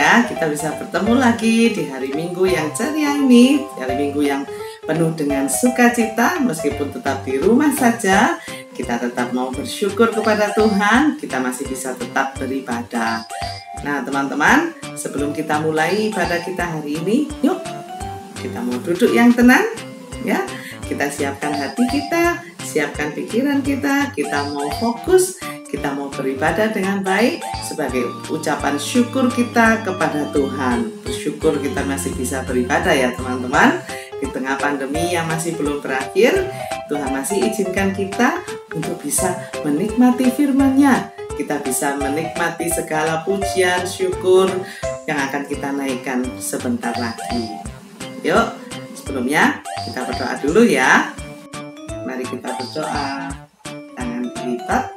ya, kita bisa bertemu lagi di hari Minggu yang ceria ini, hari Minggu yang penuh dengan sukacita. Meskipun tetap di rumah saja, kita tetap mau bersyukur kepada Tuhan, kita masih bisa tetap beribadah. Nah teman-teman, sebelum kita mulai ibadah kita hari ini, yuk kita mau duduk yang tenang ya. Kita siapkan hati kita, siapkan pikiran kita mau fokus, kita mau beribadah dengan baik sebagai ucapan syukur kita kepada Tuhan. Bersyukur kita masih bisa beribadah ya teman-teman. Di tengah pandemi yang masih belum berakhir, Tuhan masih izinkan kita untuk bisa menikmati firman-Nya. Kita bisa menikmati segala pujian, syukur yang akan kita naikkan sebentar lagi. Yuk, sebelumnya kita berdoa dulu ya. Mari kita berdoa. Tangan dilipat,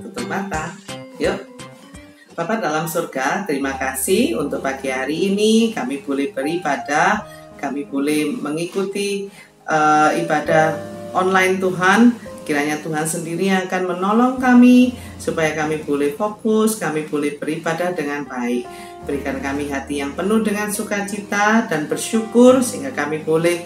tutup mata. Yuk. Bapa dalam surga, terima kasih untuk pagi hari ini kami boleh beribadah, kami boleh mengikuti ibadah online Tuhan. Kiranya Tuhan sendiri yang akan menolong kami supaya kami boleh fokus, kami boleh beribadah dengan baik. Berikan kami hati yang penuh dengan sukacita dan bersyukur sehingga kami boleh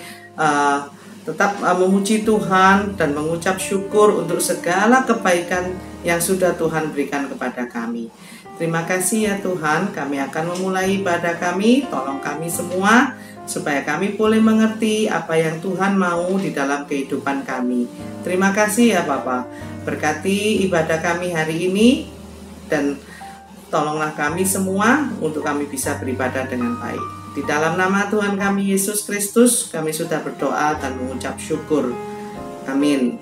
tetap memuji Tuhan dan mengucap syukur untuk segala kebaikan yang sudah Tuhan berikan kepada kami. Terima kasih ya Tuhan, kami akan memulai ibadah kami. Tolong kami semua supaya kami boleh mengerti apa yang Tuhan mau di dalam kehidupan kami. Terima kasih ya Bapa. Berkati ibadah kami hari ini dan tolonglah kami semua untuk kami bisa beribadah dengan baik. Di dalam nama Tuhan kami Yesus Kristus, kami sudah berdoa dan mengucap syukur. Amin.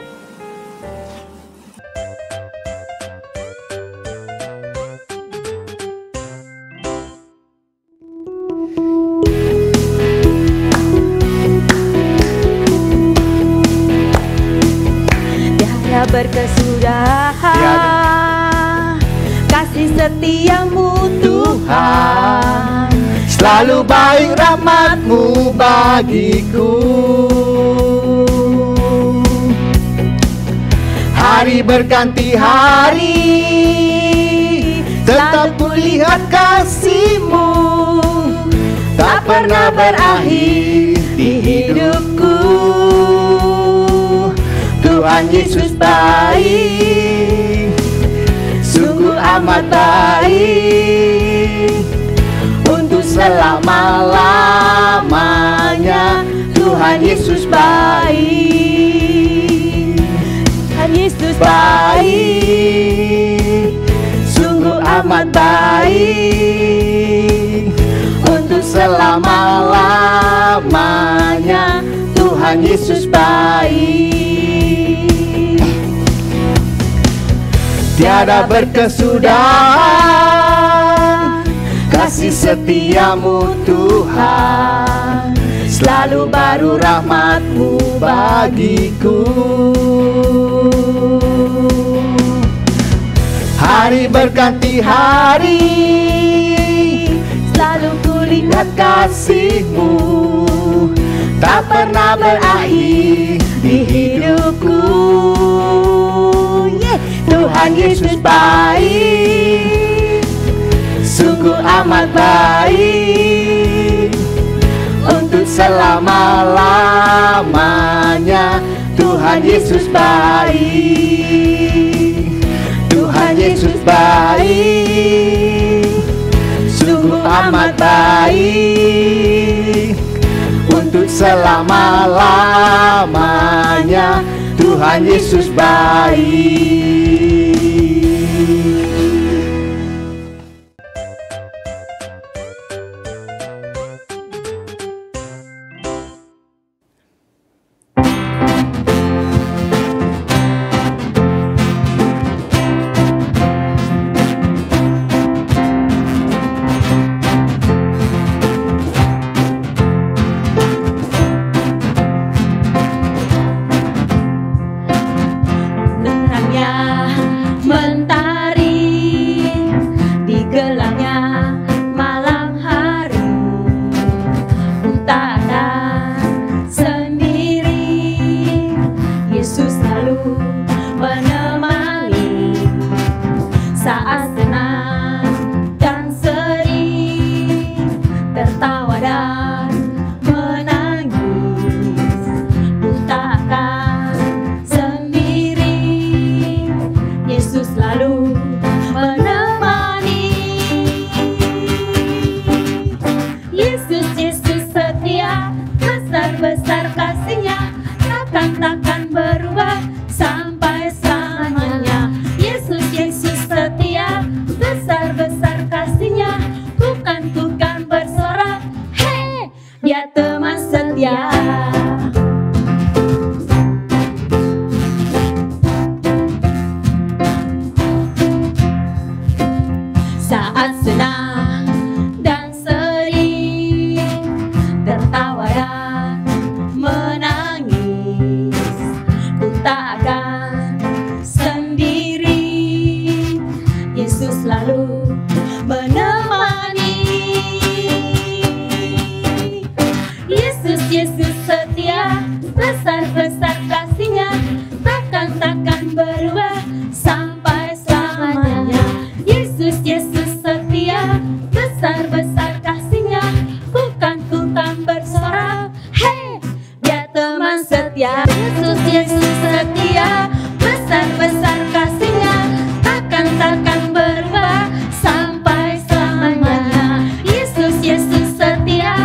Tiada berkesudahan, kasih setiamu Tuhan, selalu baik rahmat-Mu bagiku. Hari berganti hari, tetap kulihat kasih-Mu, tak pernah berakhir di hidupku. Tuhan Yesus baik, sungguh amat baik. Untuk selama-lamanya Tuhan Yesus baik. Tuhan Yesus baik, sungguh amat baik. Untuk selama-lamanya Tuhan Yesus baik. Tiada berkesudahan, kasih setiamu Tuhan, selalu baru rahmat-Mu bagiku. Hari berganti hari, selalu kulihat kasih-Mu, tak pernah berakhir di hidupku. Tuhan Yesus baik, sungguh amat baik. Untuk selama-lamanya Tuhan Yesus baik. Tuhan Yesus baik, sungguh amat baik. Untuk selama-lamanya Tuhan Yesus baik. Terangnya Saat senang dan sedih, tertawa dan menangis, ku tak akan sendiri. Yesus selalu menemani. Yesus, Yesus setia, besar-besar kasih-Nya, takkan berubah sampai selamanya. Yesus, Yesus setia, besar-besar kasih-Nya, ku kan bersorak, hey, Dia teman setia. Yesus, Yesus setia, besar-besar kasih-Nya, takkan berubah sampai selamanya. Yesus, Yesus setia,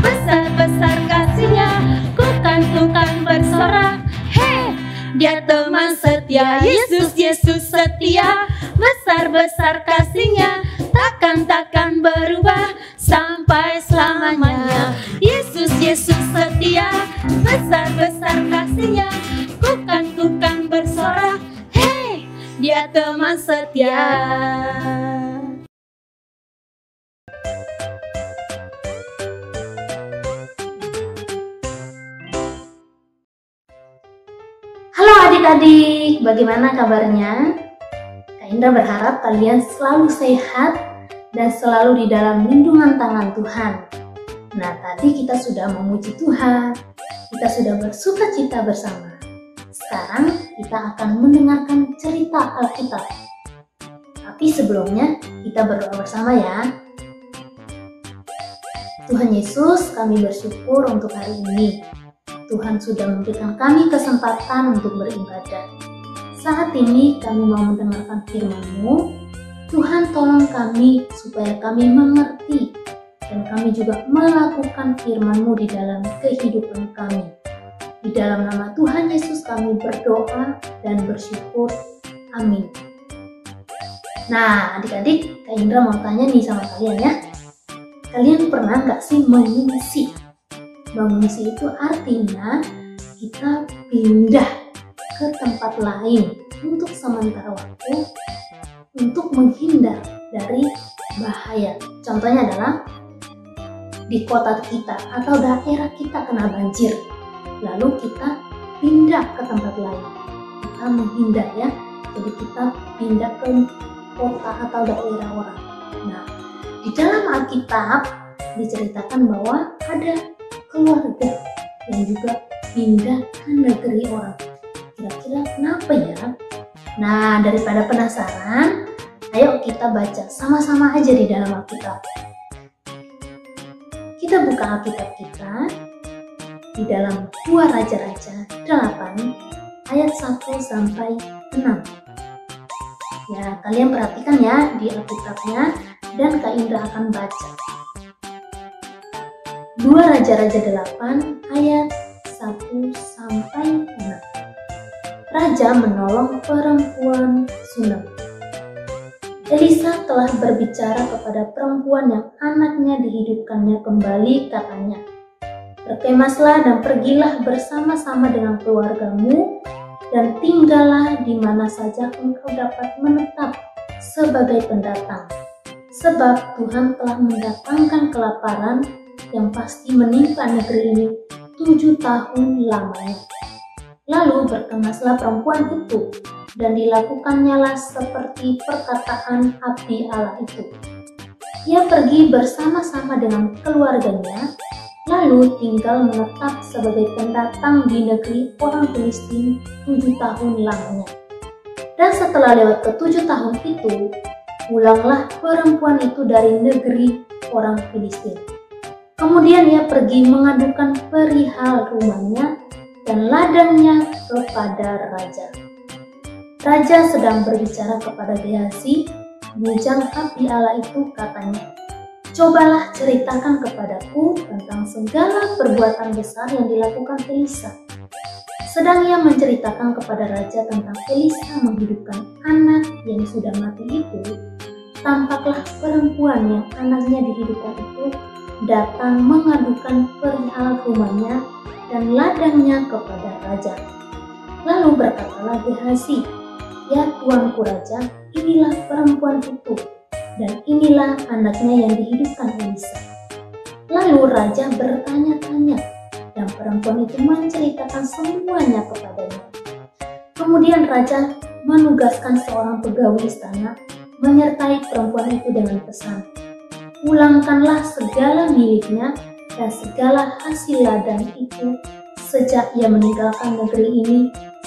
besar-besar kasih-Nya, ku kan bersorak, hey, Dia teman setia. Yesus, Yesus setia, besar-besar kasih-Nya, takkan berubah sampai selamanya. Yesus, Yesus setia, besar-besar kasih-Nya, ku kan bersorak, hey, Dia teman setia. Halo adik-adik, bagaimana kabarnya? Kak Indra berharap kalian selalu sehat dan selalu di dalam lindungan tangan Tuhan. Nah, tadi kita sudah memuji Tuhan, kita sudah bersukacita bersama. Sekarang kita akan mendengarkan cerita Alkitab. Tapi sebelumnya kita berdoa bersama ya. Tuhan Yesus, kami bersyukur untuk hari ini. Tuhan sudah memberikan kami kesempatan untuk beribadah. Saat ini kami mau mendengarkan firman-Mu. Tuhan tolong kami supaya kami mengerti dan kami juga melakukan firman-Mu di dalam kehidupan kami. Di dalam nama Tuhan Yesus kami berdoa dan bersyukur. Amin. Nah, adik-adik, Kak Indra mau tanya nih sama kalian ya. Kalian pernah nggak sih mengungsi? Mengungsi itu artinya kita pindah ke tempat lain untuk sementara waktu untuk menghindar dari bahaya. Contohnya adalah di kota kita atau daerah kita kena banjir, lalu kita pindah ke tempat lain. Kita menghindar ya, jadi kita pindah ke kota atau daerah orang. Nah, di dalam Alkitab diceritakan bahwa ada keluarga yang juga pindah ke negeri orang. Kira-kira kenapa ya? Nah, daripada penasaran, ayo kita baca sama-sama aja di dalam Alkitab. Kita buka Alkitab kita di dalam 2 Raja-Raja 8 ayat 1 sampai 6. Ya, kalian perhatikan ya di Alkitabnya dan Kak Indra akan baca. 2 Raja-Raja 8 ayat 1 sampai 6. Raja menolong perempuan Sunam. Elisa telah berbicara kepada perempuan yang anaknya dihidupkannya kembali, katanya, "Berkemaslah dan pergilah bersama-sama dengan keluargamu dan tinggallah di mana saja engkau dapat menetap sebagai pendatang. Sebab Tuhan telah mendatangkan kelaparan yang pasti menimpa negeri ini 7 tahun lamanya." Lalu berkemaslah perempuan itu, dan dilakukannya seperti perkataan abdi Allah itu. Ia pergi bersama-sama dengan keluarganya, lalu tinggal menetap sebagai pendatang di negeri orang Filistin 7 tahun lamanya. Dan setelah lewat ke-7 tahun itu, pulanglah perempuan itu dari negeri orang Filistin. Kemudian ia pergi mengadukan perihal rumahnya dan ladangnya kepada raja. Raja sedang berbicara kepada Gehazi, bujang abdi Allah itu, katanya, "Cobalah ceritakan kepadaku tentang segala perbuatan besar yang dilakukan Elisa." Sedang ia menceritakan kepada raja tentang Elisa menghidupkan anak yang sudah mati itu, tampaklah perempuan yang anaknya dihidupkan itu datang mengadukan perihal rumahnya dan ladangnya kepada raja. Lalu berkatalah Gehazi, "Ya tuanku raja, inilah perempuan itu, dan inilah anaknya yang dihidupkan Elisa." Lalu raja bertanya-tanya, dan perempuan itu menceritakan semuanya kepadanya. Kemudian raja menugaskan seorang pegawai istana menyertai perempuan itu dengan pesan, "Pulangkanlah segala miliknya dan segala hasil ladang itu sejak ia meninggalkan negeri ini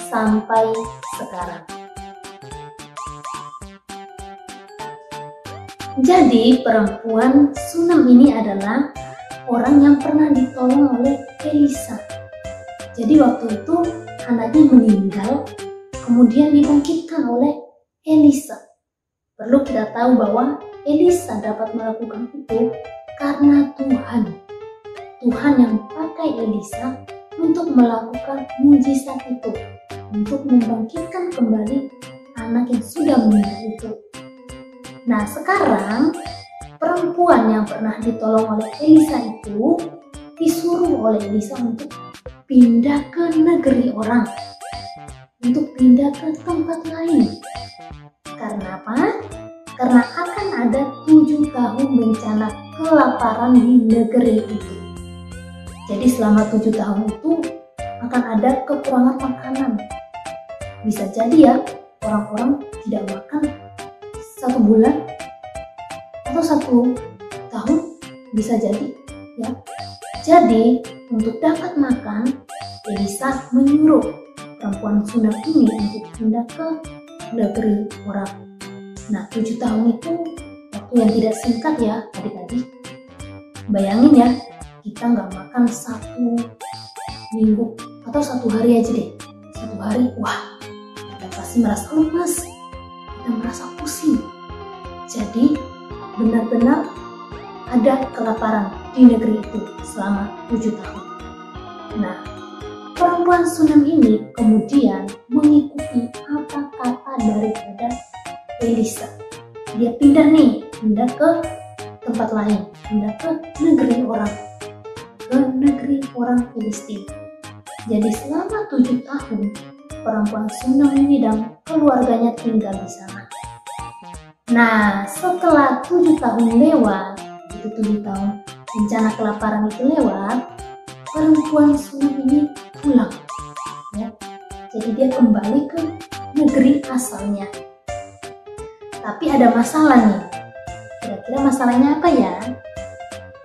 sampai sekarang." Jadi perempuan Sunam ini adalah orang yang pernah ditolong oleh Elisa. Jadi waktu itu anaknya meninggal, kemudian dibangkitkan oleh Elisa. Perlu kita tahu bahwa Elisa dapat melakukan itu karena Tuhan yang pakai Elisa untuk melakukan mujizat itu, untuk membangkitkan kembali anak yang sudah meninggal itu. Nah, sekarang perempuan yang pernah ditolong oleh Elisa itu disuruh oleh Elisa untuk pindah ke negeri orang, untuk pindah ke tempat lain. Karena apa? Karena akan ada 7 tahun bencana kelaparan di negeri itu. Jadi selama 7 tahun itu akan ada kekurangan makanan. Bisa jadi ya, orang-orang tidak makan 1 bulan atau 1 tahun, bisa jadi ya. Jadi untuk dapat makan, Elisa menyuruh perempuan Sunam ini untuk pindah ke negeri orang. Nah, 7 tahun itu waktu yang tidak singkat ya adik-adik. Bayangin ya, kita nggak makan 1 minggu atau 1 hari aja deh. 1 hari, wah, kita pasti merasa lemas, kita merasa pusing. Jadi benar-benar ada kelaparan di negeri itu selama 7 tahun. Nah, perempuan Sunam ini kemudian mengikuti apa kata daripada Elisa. Dia pindah ke tempat lain, pindah ke negeri orang Filistin. Jadi selama 7 tahun perempuan Sunam ini dan keluarganya tinggal di sana. Nah, setelah 7 tahun lewat, itu 7 tahun bencana kelaparan itu lewat, perempuan Sunam ini pulang. Ya. Jadi dia kembali ke negeri asalnya. Tapi ada masalah nih. Kira-kira masalahnya apa ya?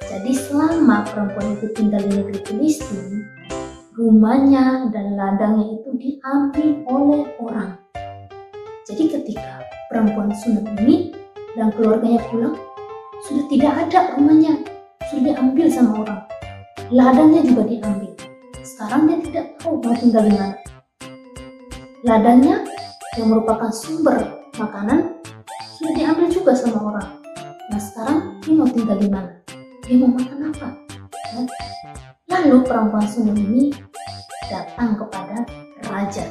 Jadi selama perempuan itu tinggal di negeri Filistin, rumahnya dan ladangnya itu diambil oleh orang. Jadi ketika perempuan Sunam ini dan keluarganya pulang, sudah tidak ada rumahnya, sudah diambil sama orang. Ladangnya juga diambil. Sekarang dia tidak tahu mau tinggal di mana. Ladangnya yang merupakan sumber makanan sudah diambil juga sama orang. Nah, sekarang dia mau tinggal di mana? Dia mau makan apa? Ya. Lalu perempuan Sunam ini datang kepada raja.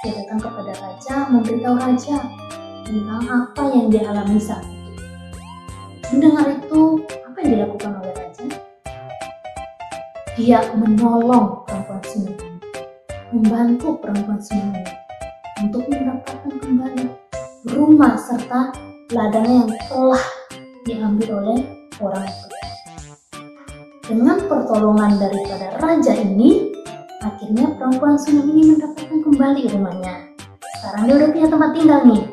Dia datang kepada raja, memberitahu raja tentang apa yang dia alami saat itu. Mendengar itu, apa yang dilakukan oleh raja? Dia menolong perempuan Sunam ini, membantu perempuan Sunam ini untuk mendapatkan kembali rumah serta ladangnya yang telah diambil oleh orang itu. Dengan pertolongan daripada raja ini, akhirnya perempuan Sunam ini mendapatkan kembali rumahnya. Sekarang dia udah punya tempat tinggal nih.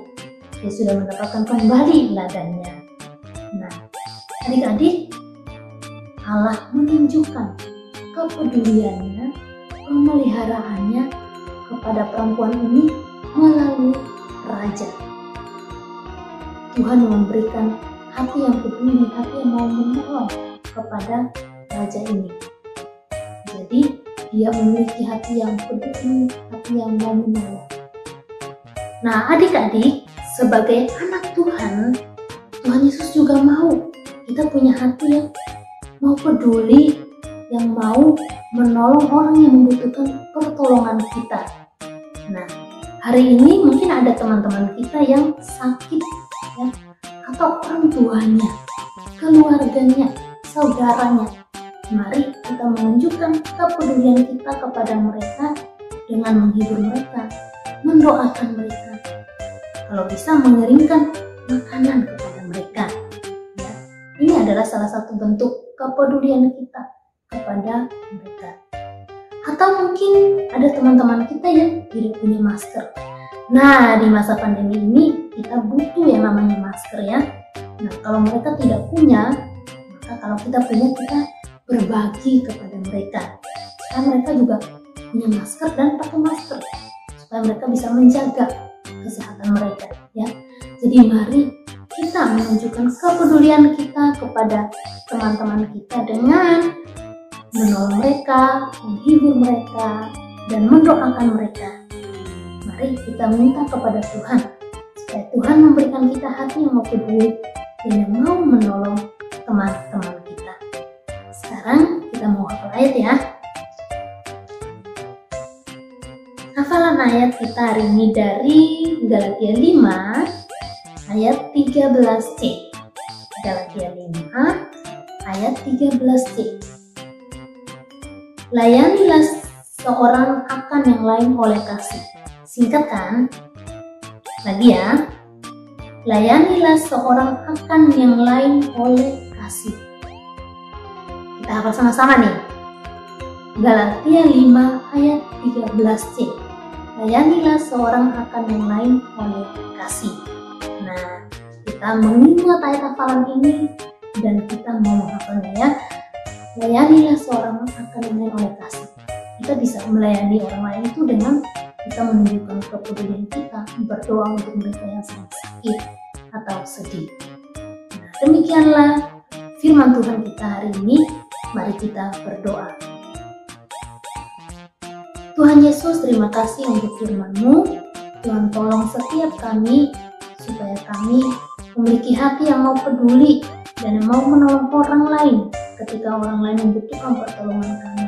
Dia sudah mendapatkan kembali ladangnya. Nah, adik-adik, Allah menunjukkan kepeduliannya, pemeliharaannya kepada perempuan ini melalui raja. Tuhan memberikan hati yang peduli, hati yang mau menolong kepada raja ini. Jadi dia memiliki hati yang peduli, hati yang mau menolong. Nah, adik-adik, sebagai anak Tuhan, Tuhan Yesus juga mau kita punya hati yang mau peduli, yang mau menolong orang yang membutuhkan pertolongan kita. Nah, hari ini mungkin ada teman-teman kita yang sakit, ya, atau orang tuanya, keluarganya, saudaranya Mari kita menunjukkan kepedulian kita kepada mereka dengan menghibur mereka, mendoakan mereka, kalau bisa mengirimkan makanan kepada mereka. Ya, ini adalah salah satu bentuk kepedulian kita kepada mereka. Atau mungkin ada teman-teman kita yang tidak punya masker. Nah, di masa pandemi ini kita butuh yang namanya masker ya. Nah, kalau mereka tidak punya, maka kalau kita punya, kita berbagi kepada mereka. Supaya mereka juga punya masker dan pakai masker. Supaya mereka bisa menjaga kesehatan mereka ya. Jadi mari kita menunjukkan kepedulian kita kepada teman-teman kita dengan menolong mereka, menghibur mereka, dan mendoakan mereka. Mari kita minta kepada Tuhan supaya Tuhan memberikan kita hati yang mau peduli dan yang mau menolong teman-teman kita. Sekarang kita mau hafal ayat ya. Hafalan ayat kita hari ini dari Galatia 5 ayat 13c. Galatia 5 ayat 13c. Layanilah seorang akan yang lain oleh kasih. Singkat kan? Lagi ya. Layanilah seorang akan yang lain oleh kasih. Kita hafal sama-sama nih. Galatia 5 ayat 13c. Layanilah seorang akan yang lain oleh kasih. Nah, kita mengingat ayat hafalan ini dan kita mau menghafalnya ya. Layanilah seorang akan yang lain oleh kasih. Kita bisa melayani orang lain itu dengan kita menunjukkan kepedulian kita, berdoa untuk mereka yang sedang sakit atau sedih. Nah, demikianlah firman Tuhan kita hari ini. Mari kita berdoa. Tuhan Yesus, terima kasih untuk firman-Mu. Tuhan, tolong setiap kami supaya kami memiliki hati yang mau peduli dan yang mau menolong orang lain ketika orang lain membutuhkan pertolongan kami.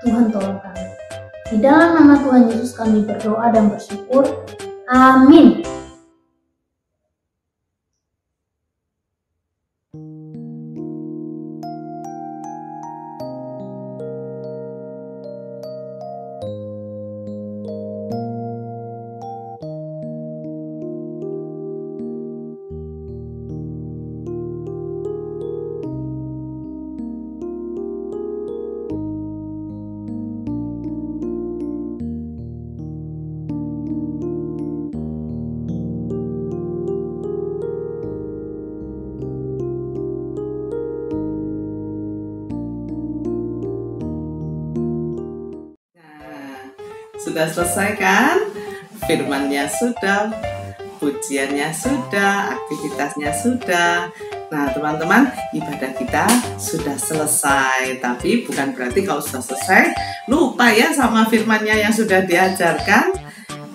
Tuhan, tolong kami. Di dalam nama Tuhan Yesus kami berdoa dan bersyukur. Amin. Sudah selesai kan? Firmannya sudah, pujiannya sudah, aktivitasnya sudah. Nah teman-teman, ibadah kita sudah selesai. Tapi bukan berarti kalau sudah selesai lupa ya sama firmannya yang sudah diajarkan.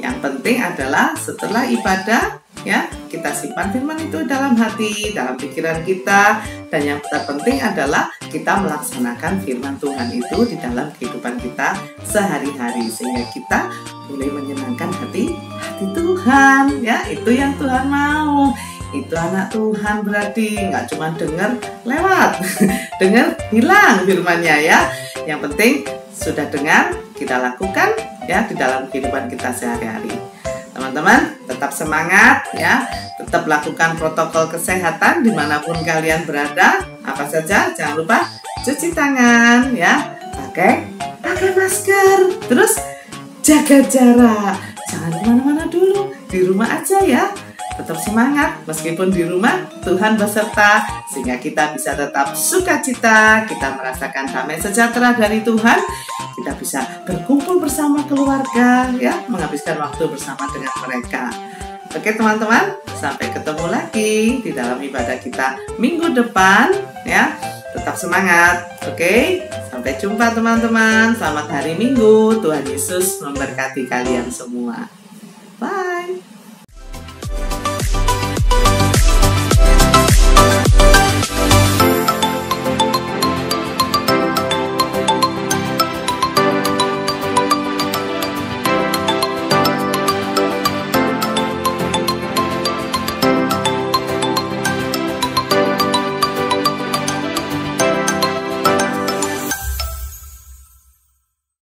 Yang penting adalah setelah ibadah ya, kita simpan firman itu dalam hati, dalam pikiran kita. Dan yang terpenting adalah kita melaksanakan firman Tuhan itu di dalam kehidupan kita sehari-hari, sehingga kita boleh menyenangkan hati Tuhan ya. Itu yang Tuhan mau. Itu anak Tuhan berarti nggak cuma dengar lewat dengar hilang firmannya ya. Yang penting sudah dengar, kita lakukan ya di dalam kehidupan kita sehari-hari. Teman-teman tetap semangat ya, tetap lakukan protokol kesehatan dimanapun kalian berada. Apa saja, jangan lupa cuci tangan ya, pakai masker, terus jaga jarak, jangan kemana-mana dulu, di rumah aja ya. Tetap semangat, meskipun di rumah Tuhan beserta, sehingga kita bisa tetap sukacita, kita merasakan damai sejahtera dari Tuhan, kita bisa berkumpul bersama keluarga ya, menghabiskan waktu bersama dengan mereka. Oke teman-teman, sampai ketemu lagi di dalam ibadah kita minggu depan ya. Tetap semangat, oke? Sampai jumpa teman-teman, selamat hari Minggu, Tuhan Yesus memberkati kalian semua. Bye.